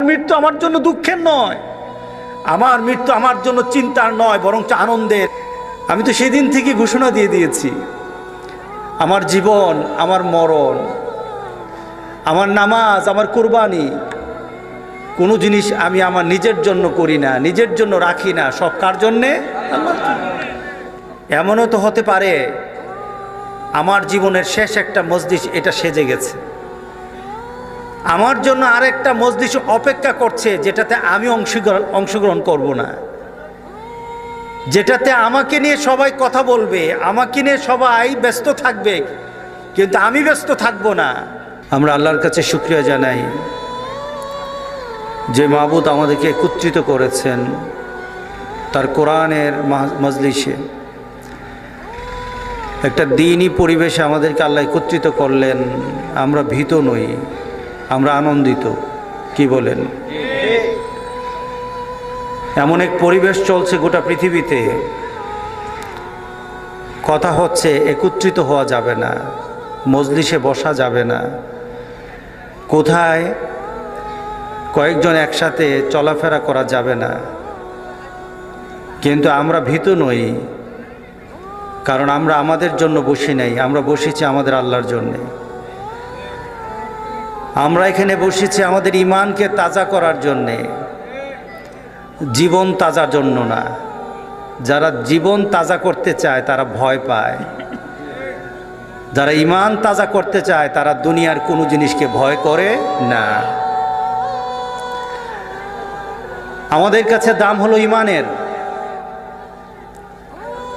মৃত্যু আমার জন্য দুঃখের নয়, আমার মৃত্যু আমার জন্য চিন্তার নয়, বরং আনন্দের। আমি তো সেদিন থেকে ঘোষণা দিয়ে দিয়েছি, আমার জীবন, আমার মরণ, আমার নামাজ, আমার কুরবানি, কোনো জিনিস আমি আমার নিজের জন্য করি না, নিজের জন্য রাখি না, সব কার জন্যে? আল্লাহর জন্য। এমনও তো হতে পারে আমার জীবনের শেষ একটা মজলিস এটা সেজে গেছে, আমার জন্য আরেকটা মজলিস অপেক্ষা করছে, যেটাতে আমি অংশগ্রহণ করব না, যেটাতে আমাকে নিয়ে সবাই কথা বলবে, আমাকে নিয়ে সবাই ব্যস্ত থাকবে, কিন্তু আমি ব্যস্ত থাকব না। আমরা আল্লাহর কাছে শুকরিয়া জানাই যে মাবুদ আমাদেরকে একত্রিত করেছেন তার কোরআনের মজলিসে, একটা দ্বীনি পরিবেশে আমাদেরকে আল্লাহ একত্রিত করলেন। আমরা ভীত নই, আমরা আনন্দিত। কি বলেন? এমন এক পরিবেশ চলছে গোটা পৃথিবীতে, কথা হচ্ছে একত্রিত হওয়া যাবে না, মজলিসে বসা যাবে না, কোথায় কয়েকজন একসাথে চলাফেরা করা যাবে না। কিন্তু আমরা ভীত নই, কারণ আমরা আমাদের জন্য বসি নাই, আমরা বসেছি আমাদের আল্লাহর জন্যে। আমরা এখানে বসেছি আমাদের ঈমানকে তাজা করার জন্যে, জীবন তাজার জন্য না। যারা জীবন তাজা করতে চায় তারা ভয় পায়, যারা ঈমান তাজা করতে চায় তারা দুনিয়ার কোনো জিনিসকে ভয় করে না। আমাদের কাছে দাম হলো ঈমানের,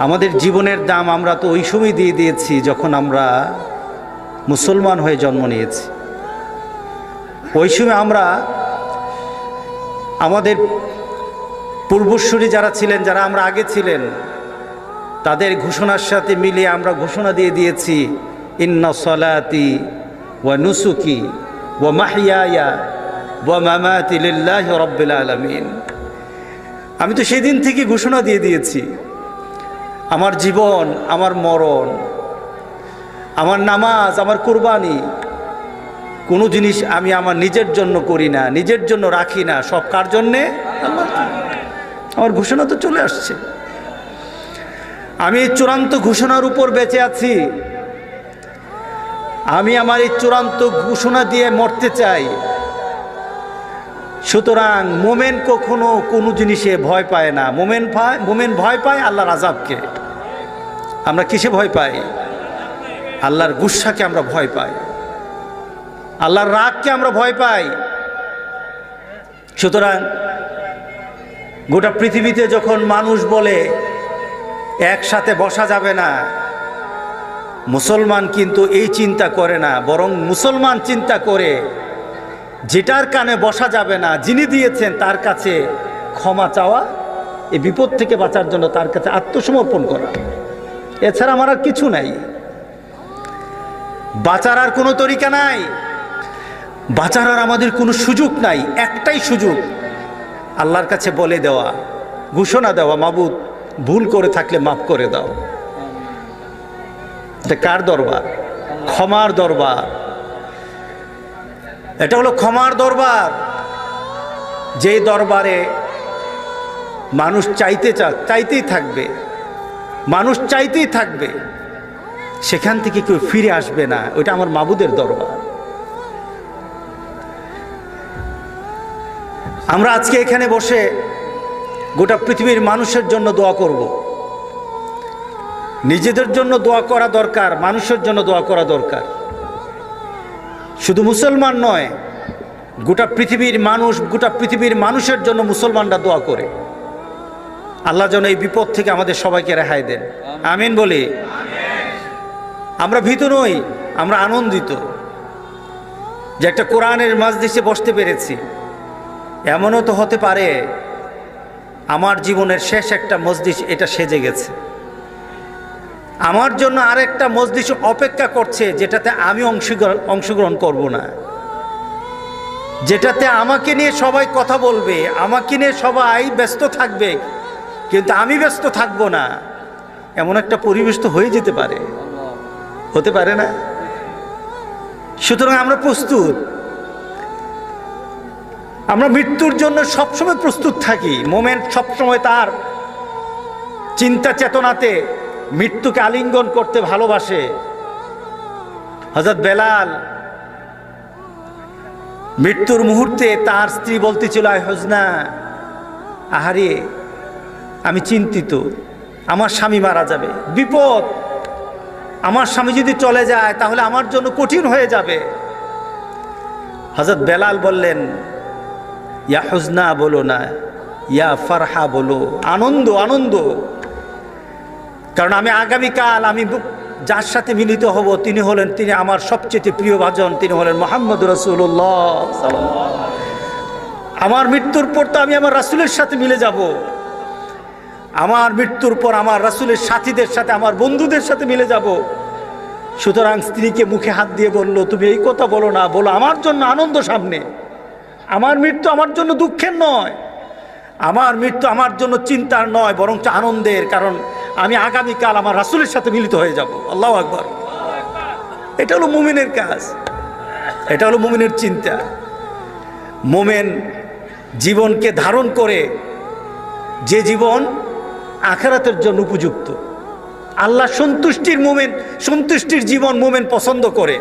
আমাদের জীবনের দাম আমরা তো ওই সময় দিয়ে দিয়েছি যখন আমরা মুসলমান হয়ে জন্ম নিয়েছি। ওই সময় আমরা আমাদের পূর্বসূরি যারা ছিলেন, যারা আমরা আগে ছিলেন, তাদের ঘোষণার সাথে মিলিয়ে আমরা ঘোষণা দিয়ে দিয়েছি, ইন্না সলাতি ওয়া নুসুকি ওয়া মাহইয়ায়া ওয়া মামাতি লিল্লাহি রাব্বিল আলামিন। আমি তো সেদিন থেকে ঘোষণা দিয়ে দিয়েছি, আমার জীবন, আমার মরণ, আমার নামাজ, আমার কুরবানি, কোনো জিনিস আমি আমার নিজের জন্য করি না, নিজের জন্য রাখি না, সব কার জন্যে? আল্লাহর জন্য। আমার ঘোষণা তো চলে আসছে, আমি এই চূড়ান্ত ঘোষণার উপর বেঁচে আছি। আমি আমার এই চূড়ান্ত ঘোষণা দিয়ে মরতে চাই। সুতরাং মোমেন কখনো কোনো জিনিসে ভয় পায় না। মোমেন ভয় পায় আল্লাহর আযাবকে। আমরা কিসে ভয় পাই? আল্লাহর গুসাকে আমরা ভয় পাই, আল্লাহর রাগকে আমরা ভয় পাই। সুতরাং গোটা পৃথিবীতে যখন মানুষ বলে একসাথে বসা যাবে না, মুসলমান কিন্তু এই চিন্তা করে না, বরং মুসলমান চিন্তা করে যেটার কানে বসা যাবে না, যিনি দিয়েছেন তার কাছে ক্ষমা চাওয়া, এই বিপদ থেকে বাঁচার জন্য তার কাছে আত্মসমর্পণ করা। এছাড়া আমার আর কিছু নাই, বাঁচার আর কোনো তরিকা নাই, বাঁচার আর আমাদের কোনো সুযোগ নাই। একটাই সুযোগ, আল্লাহর কাছে বলে দেওয়া, ঘোষণা দেওয়া, মাবুদ ভুল করে থাকলে মাফ করে দাও। এটা কার দরবার? ক্ষমার দরবার। এটা হলো ক্ষমার দরবার, যেই দরবারে মানুষ চাইতেই থাকবে, মানুষ চাইতেই থাকবে, সেখান থেকে কেউ ফিরে আসবে না। ওইটা আমার মাবুদের দরবার। আমরা আজকে এখানে বসে গোটা পৃথিবীর মানুষের জন্য দোয়া করব। নিজেদের জন্য দোয়া করা দরকার, মানুষের জন্য দোয়া করা দরকার। শুধু মুসলমান নয়, গোটা পৃথিবীর মানুষ, গোটা পৃথিবীর মানুষের জন্য মুসলমানরা দোয়া করে আল্লাহ যেন এই বিপদ থেকে আমাদের সবাইকে রেহাই দেন। আমিন বলি। আমরা ভীত নই, আমরা আনন্দিত যে একটা কোরআনের মজলিসে বসতে পেরেছি। এমনও তো হতে পারে আমার জীবনের শেষ একটা মজলিস এটা সেজে গেছে, আমার জন্য আরেকটা মজলিস অপেক্ষা করছে, যেটাতে আমি অংশগ্রহণ করব না, যেটাতে আমাকে নিয়ে সবাই কথা বলবে, আমাকে নিয়ে সবাই ব্যস্ত থাকবে, কিন্তু আমি ব্যস্ত থাকব না। এমন একটা পরিবেশ তো হয়ে যেতে পারে, হতে পারে না? সুতরাং আমরা প্রস্তুত। আমরা মৃত্যুর জন্য সবসময় প্রস্তুত থাকি। মোমেন সবসময় তার চিন্তা চেতনাতে মৃত্যুকে আলিঙ্গন করতে ভালোবাসে। হযরত বেলাল মৃত্যুর মুহূর্তে তার স্ত্রী বলতেছিল, আয় হুজনা, আহারে আমি চিন্তিত, আমার স্বামী মারা যাবে, বিপদ, আমার স্বামী যদি চলে যায় তাহলে আমার জন্য কঠিন হয়ে যাবে। হযরত বেলাল বললেন, ইয়া হুজনা বলো না, ইয়া ফারহা বলো, আনন্দ আনন্দ। কারণ আমি আগামীকাল আমি যার সাথে মিলিত হব তিনি আমার সবচেয়ে প্রিয় ভাজন, তিনি হলেন মুহাম্মদ রাসূলুল্লাহ। আমার মৃত্যুর পর তো আমি আমার রাসূলের সাথে মিলে যাব। আমার মৃত্যুর পর আমার রাসূলের সাথীদের সাথে, আমার বন্ধুদের সাথে মিলে যাব। সুতরাং স্ত্রীকে মুখে হাত দিয়ে বলল, তুমি এই কথা বলো না, বলো আমার জন্য আনন্দ সামনে। আমার মৃত্যু আমার জন্য দুঃখের নয়, আমার মৃত্যু আমার জন্য চিন্তার নয়, বরঞ্চ আনন্দের। কারণ আমি আগামীকাল আমার রাসূলের সাথে মিলিত হয়ে যাব। আল্লাহু আকবার। এটা হলো মুমিনের কাজ, এটা হলো মুমিনের চিন্তা। মুমিন জীবনকে ধারণ করে যে জীবন আখিরাতের জন্য উপযুক্ত, আল্লাহ সন্তুষ্টির জীবন মুমিন পছন্দ করে।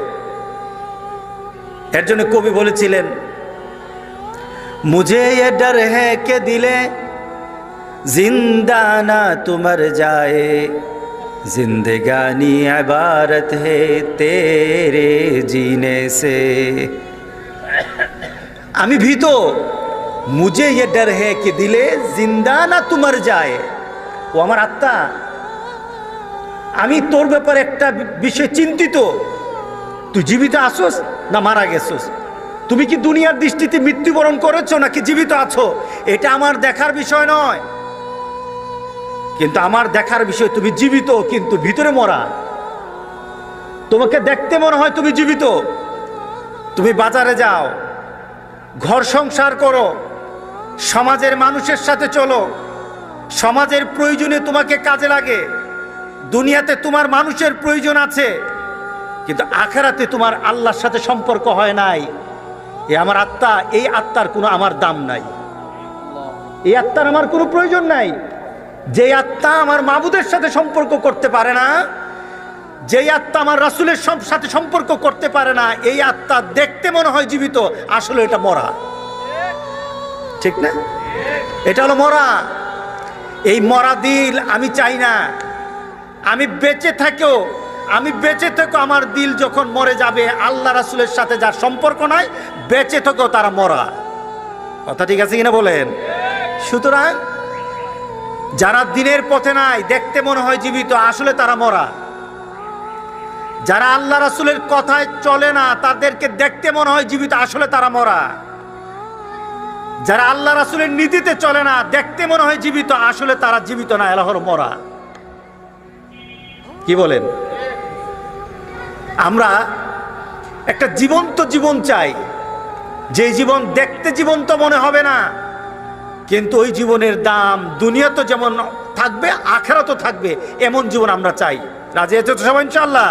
এর জন্য কবি বলেছিলেন, মুঝে ये डर है कि दिले जिंदा ना तू मर जाए, जिंदगानी इबारत है तेरे जीने से। আমি ভীত, মুঝে ये डर है कि दिले जिंदा ना तू मर जाए। ও আমার আত্মা, আমি তোর ব্যাপারে একটা বিষয় চিন্তিত, তুই জীবিত আসোস না মারা গেছোস, তুমি কি দুনিয়ার দৃষ্টিতে মৃত্যুবরণ করেছো নাকি জীবিত আছো, এটা আমার দেখার বিষয় নয়। কিন্তু আমার দেখার বিষয় তুমি জীবিত কিন্তু ভিতরে মরা। তোমাকে দেখতে মনে হয় তুমি জীবিত, তুমি বাজারে যাও, ঘর সংসার করো, সমাজের মানুষের সাথে চলো, সমাজের প্রয়োজনে তোমাকে কাজে লাগে, দুনিয়াতে তোমার মানুষের প্রয়োজন আছে, কিন্তু আখিরাতে তোমার আল্লাহর সাথে সম্পর্ক হয় নাই। এ আমার আত্মা, এই আত্মার কোনো আমার দাম নাই, এই আত্মার আমার কোনো প্রয়োজন নাই। যে আত্মা আমার মাবুদের সাথে সম্পর্ক করতে পারে না, যে আত্মা আমার রাসূলের সাথে সম্পর্ক করতে পারে না, এই আত্মা দেখতে মনে হয় জীবিত, আসলে এটা মরা। ঠিক না? এটা হলো মরা। এই মরা দিল আমি চাই না। আমি বেঁচে থেকেও আমার দিল যখন মরে যাবে, আল্লাহ রাসূলের সাথে যার সম্পর্ক নাই, বেঁচে থেকেও তারা মরা। কথা ঠিক আছে কিনা বলেন? সুতরাং যারা দিনের পথে নাই, দেখতে মনে হয় জীবিত, আসলে তারা মরা। যারা আল্লাহ রাসূলের কথায় চলে না, তাদেরকে দেখতে মনে হয় জীবিত, আসলে তারা মরা। যারা আল্লাহ রাসূলের নীতিতে চলে না, দেখতে মনে হয় জীবিত, আসলে তারা জীবিত না, এরা হলো মরা। কি বলেন? আমরা একটা জীবন্ত জীবন চাই, যে জীবন দেখতে জীবন্ত মনে হবে না, কিন্তু ওই জীবনের দাম দুনিয়াতে যেমন থাকবে আখিরাতেও থাকবে, এমন জীবন আমরা চাই। রাজি আছো তো সবাই ইনশাআল্লাহ?